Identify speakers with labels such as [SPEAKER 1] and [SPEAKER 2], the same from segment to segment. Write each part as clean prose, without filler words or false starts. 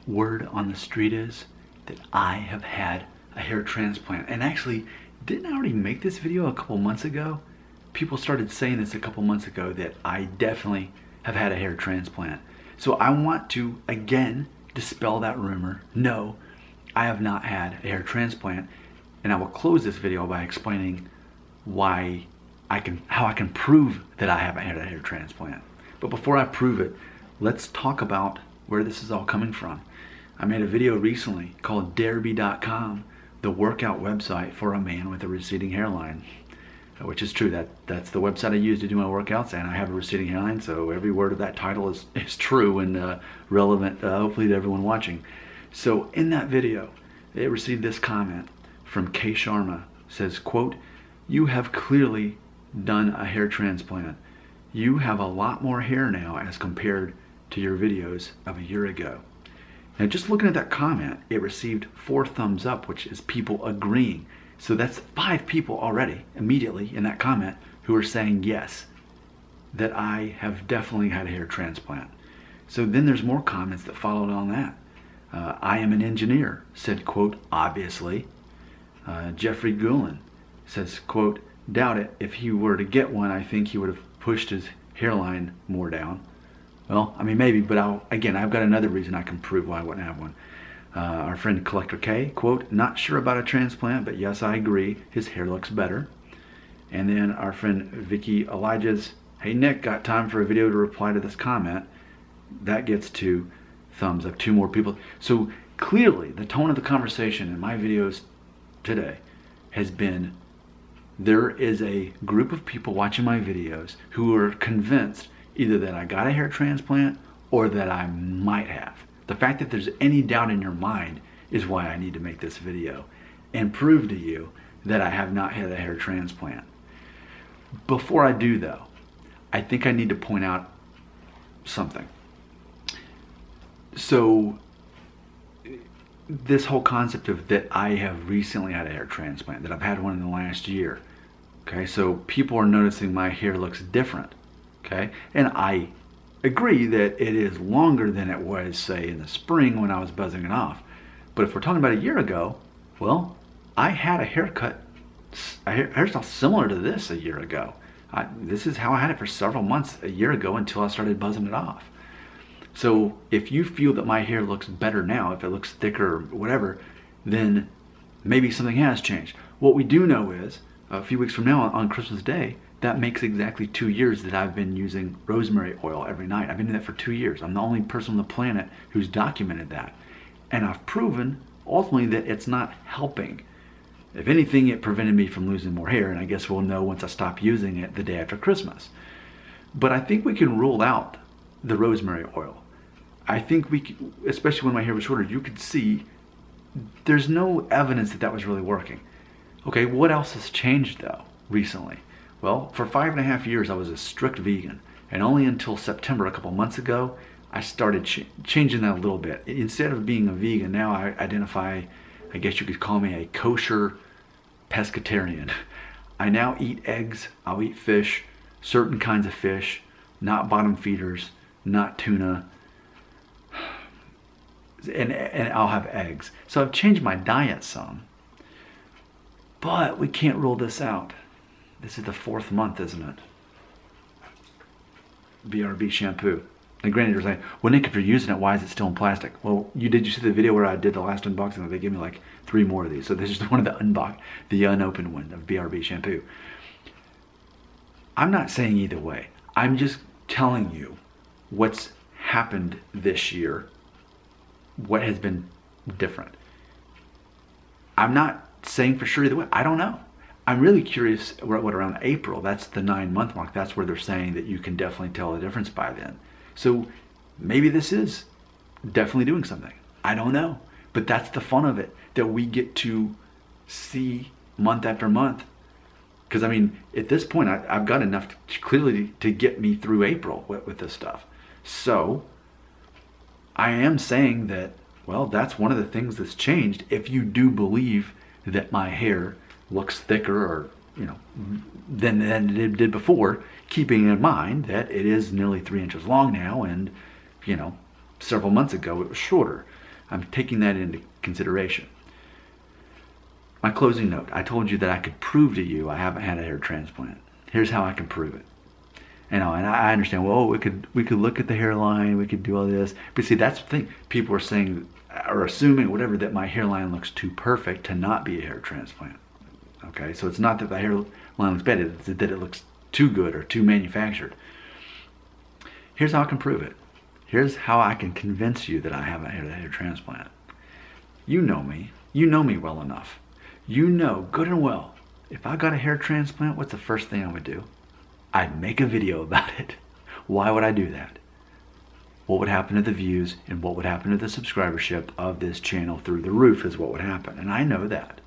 [SPEAKER 1] word on the street is that I have had a hair transplant. And actually, didn't I already make this video a couple months ago? People started saying this a couple months ago that I definitely have had a hair transplant. So I want to, again, dispel that rumor. No, I have not had a hair transplant. And I will close this video by explaining how I can prove that I haven't had a hair transplant. But before I prove it, let's talk about where this is all coming from. I made a video recently called Dareby.com, the workout website for a man with a receding hairline. Which is true, that's the website I use to do my workouts, and I have a receding hairline, so every word of that title is true and relevant, hopefully, to everyone watching. So in that video, it received this comment from K. Sharma. Says, quote, "You have clearly done a hair transplant. You have a lot more hair now as compared to your videos of a year ago." Now, just looking at that comment, it received 4 thumbs up, which is people agreeing. So that's 5 people already, immediately in that comment, who are saying yes, that I have definitely had a hair transplant. So then there's more comments that followed on that. I am an engineer, said, quote, "obviously." Jeffrey Gulen says, quote, "Doubt it. If he were to get one, I think he would have pushed his hairline more down." Well, I mean, maybe, but I've got another reason I can prove why I wouldn't have one. Our friend Collector K, quote, "Not sure about a transplant, but yes, I agree. His hair looks better." And then our friend Vicky Elijah's, "Hey Nick, got time for a video to reply to this comment?" That gets 2 thumbs up, 2 more people. So clearly the tone of the conversation in my videos today has been, there is a group of people watching my videos who are convinced either that I got a hair transplant or that I might have. The fact that there's any doubt in your mind is why I need to make this video and prove to you that I have not had a hair transplant. Before I do though, I think I need to point out something. So this whole concept of that I have recently had a hair transplant, that I've had one in the last year. Okay, so people are noticing my hair looks different. Okay, and I agree that it is longer than it was, say, in the spring when I was buzzing it off. But if we're talking about a year ago, well, I had a haircut, a hairstyle similar to this a year ago. This is how I had it for several months a year ago until I started buzzing it off. So if you feel that my hair looks better now, if it looks thicker or whatever, then maybe something has changed. What we do know is, a few weeks from now on Christmas Day, that makes exactly 2 years that I've been using rosemary oil every night. I've been doing that for 2 years. I'm the only person on the planet who's documented that. And I've proven, ultimately, that it's not helping. If anything, it prevented me from losing more hair, and I guess we'll know once I stop using it the day after Christmas. But I think we can rule out the rosemary oil. I think we can, especially when my hair was shorter, you could see there's no evidence that that was really working. Okay, what else has changed though recently? Well, for 5.5 years I was a strict vegan, and only until September, a couple months ago, I started changing that a little bit. Instead of being a vegan, now I identify, I guess you could call me a kosher pescatarian. I now eat eggs, I'll eat fish, certain kinds of fish, not bottom feeders, not tuna, and I'll have eggs. So I've changed my diet some, but we can't rule this out. This is the 4th month, isn't it? BRB shampoo. And granted, you're saying, well, Nick, if you're using it, why is it still in plastic? Well, did you see the video where I did the last unboxing? They gave me like 3 more of these. So this is one of the unopened one of BRB shampoo. I'm not saying either way. I'm just telling you what's happened this year, what has been different. I'm not saying for sure either way. I don't know. I'm really curious what around April, that's the 9-month mark, that's where they're saying that you can definitely tell the difference by then. So maybe this is definitely doing something. I don't know. But that's the fun of it, that we get to see month after month. Because I mean, at this point, I've got enough clearly to get me through April with this stuff. So I am saying that, well, that's one of the things that's changed. If you do believe that my hair looks thicker, or than it did before, keeping in mind that it is nearly 3 inches long now, and several months ago it was shorter. I'm taking that into consideration. My closing note, I told you that I could prove to you I haven't had a hair transplant. Here's how I can prove it. And I understand, well, we could look at the hairline, we could do all this. But see, that's the thing. People are saying, or assuming, whatever, that my hairline looks too perfect to not be a hair transplant. Okay, so it's not that the hairline looks bad, it's that it looks too good or too manufactured. Here's how I can prove it. Here's how I can convince you that I haven't had a hair transplant. You know me. You know me well enough. You know good and well, if I got a hair transplant, what's the first thing I would do? I'd make a video about it. Why would I do that? What would happen to the views and what would happen to the subscribership of this channel through the roof is what would happen. And I know that.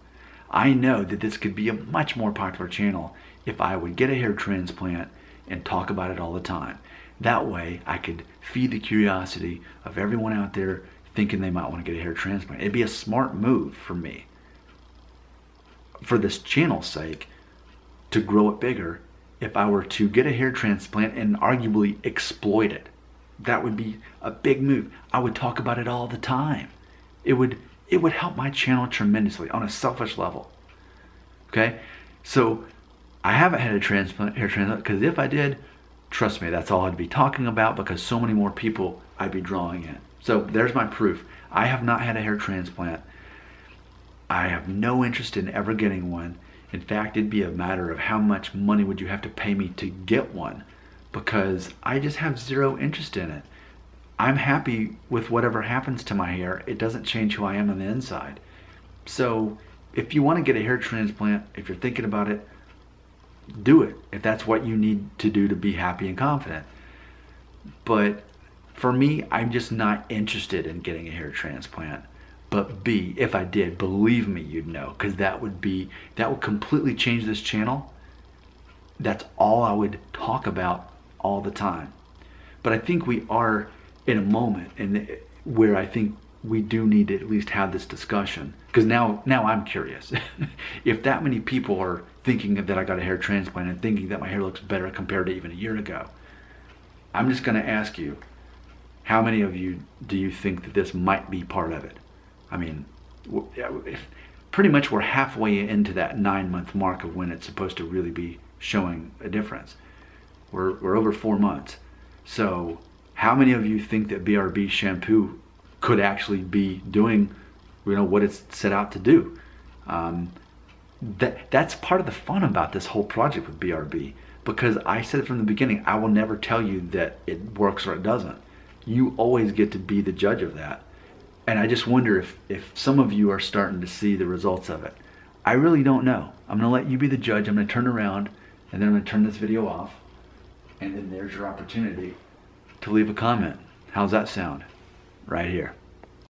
[SPEAKER 1] I know that this could be a much more popular channel if I would get a hair transplant and talk about it all the time. That way I could feed the curiosity of everyone out there thinking they might want to get a hair transplant. It'd be a smart move for me, for this channel's sake, to grow it bigger. If I were to get a hair transplant and arguably exploit it, that would be a big move. I would talk about it all the time. It would help my channel tremendously on a selfish level. Okay, so I haven't had a hair transplant, because if I did, trust me, that's all I'd be talking about, because so many more people I'd be drawing in. So there's my proof. I have not had a hair transplant. I have no interest in ever getting one. In fact, it'd be a matter of how much money would you have to pay me to get one, because I just have zero interest in it. I'm happy with whatever happens to my hair. It doesn't change who I am on the inside. So if you want to get a hair transplant, if you're thinking about it, do it if that's what you need to do to be happy and confident. But for me, I'm just not interested in getting a hair transplant. But B, if I did, believe me, you'd know, because that would completely change this channel. That's all I would talk about all the time. But I think we are in a moment where I think we do need to at least have this discussion, because now I'm curious. If that many people are thinking that I got a hair transplant and thinking that my hair looks better compared to even a year ago, I'm just going to ask you, how many of you do you think that this might be part of it? I mean, pretty much we're halfway into that 9-month mark of when it's supposed to really be showing a difference. We're over 4 months. So how many of you think that BRB shampoo could actually be doing, what it's set out to do? That's part of the fun about this whole project with BRB, because I said from the beginning, I will never tell you that it works or it doesn't. You always get to be the judge of that. And I just wonder if some of you are starting to see the results of it. I really don't know. I'm going to let you be the judge. I'm going to turn around and then I'm going to turn this video off. And then there's your opportunity to leave a comment. How's that sound? Right here.